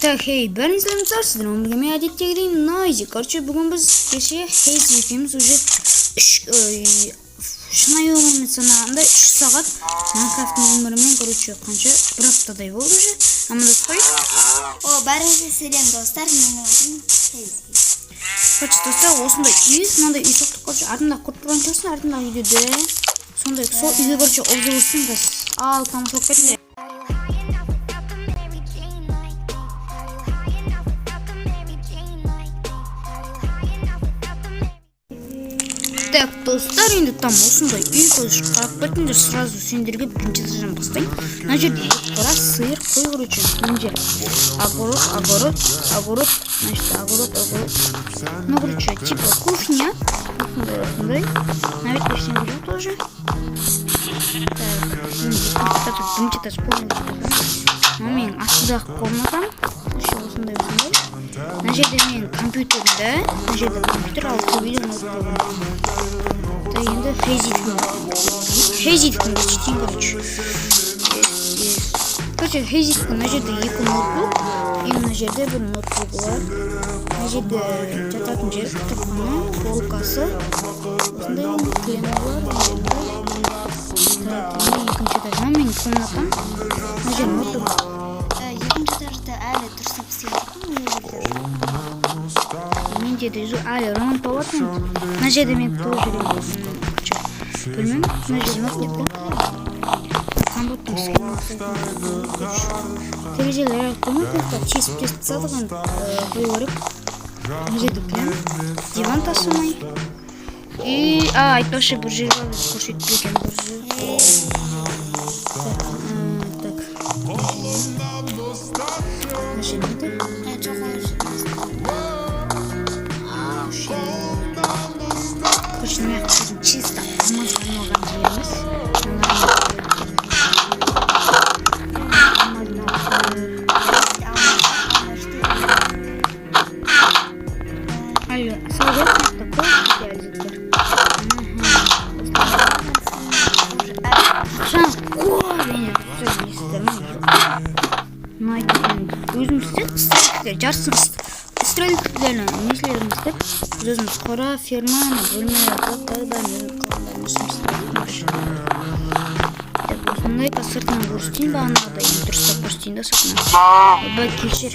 Так, хей, бәріңізге сіздер өміргеме әдеттегідей Найзи. Короче, бүгін біз кеше Хейзи екеуміз уже шынайы өмірмен санағанда 3 сағат Майнкрафттың өмірімен, короче, қанша бір аптадай болды уже. Амандаспайық. Бәріңізге сәлем достар, менің атым Хейзи. Короче, достар, осындай үй, мынандай үй соқтық. Короче, артында көріп тұрған шығарсың, артында үйде. Сондай, сол үйге короче обзор өтсін қазір. Ал, тамашалап кетіңдер. Так, достар, енді там осындай үй көзі қарап кетіңдер, сразу сендерге бірінші сажан бастайын. Мына жерде қора, сиыр, қой, короче, мына жер огород, значит, огород. Ну, короче, типа кухня, осындай. Навіть по всем видео тоже. Так, бірінші этаж полностью. Мен астыдағы комнатам, еще осындай. Мына жерде мен компьютерімді, мына жерде компьютер алып видеоны өтіп. Енді Хейзидікін geçтейін, короче. Короче, Хейзидікін мына жерде 2 ноутбук, и мына жерде бір ноутбук бар. Мына жерде жататын жер, кітапхана, полкасы. Осындай кілемі бар. Екінші этажда менің комнатам. Мына жер ноутбук. Екінші этажда әлі дұрыстап істеп Менде де әлі ремонт болатын. Мына жерде мен тоже білмеймін. Мына жерде ноутбук. Компьютердің схемасы. Терезелер көмек чист салған қою керек. Мына жерде кілем, диван тасымай. И айтпақшы бір жер бар, көрсетпеген бір жер. Так. Мына жерде Короче, чисто намазған жеріміз. Алло, салат такой идеализатор. Өзім істеп, стреліктер, жарсын стреліктерін неслерін істеп, өзіміз қора, ферма, бөлме, осындай сыртынан көрсетейін, бағанағыдай дұрыстап көрсетейін да сыртынан. Бай кешер.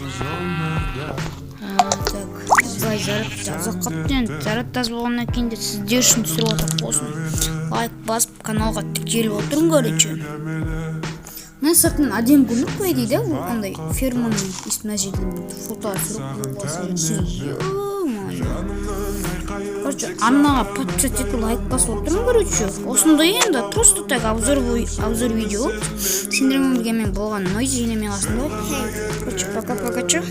Бай зарад таз болғаннан кейін де сіздер үшін түсіріп отырып болсын. Лайк басып, каналға тіркеліп отырың, короче. Мен сыртынан әдем көрініп қой дейді, ондай ферманың мына жерден фото түсіріп короче, арнаға подписать етіп лайк басып отырмын, короче. Осындай енді просто так обзор видео. Сендермен бірге мен болған Найзи және мен қасында. Короче, пока-пока.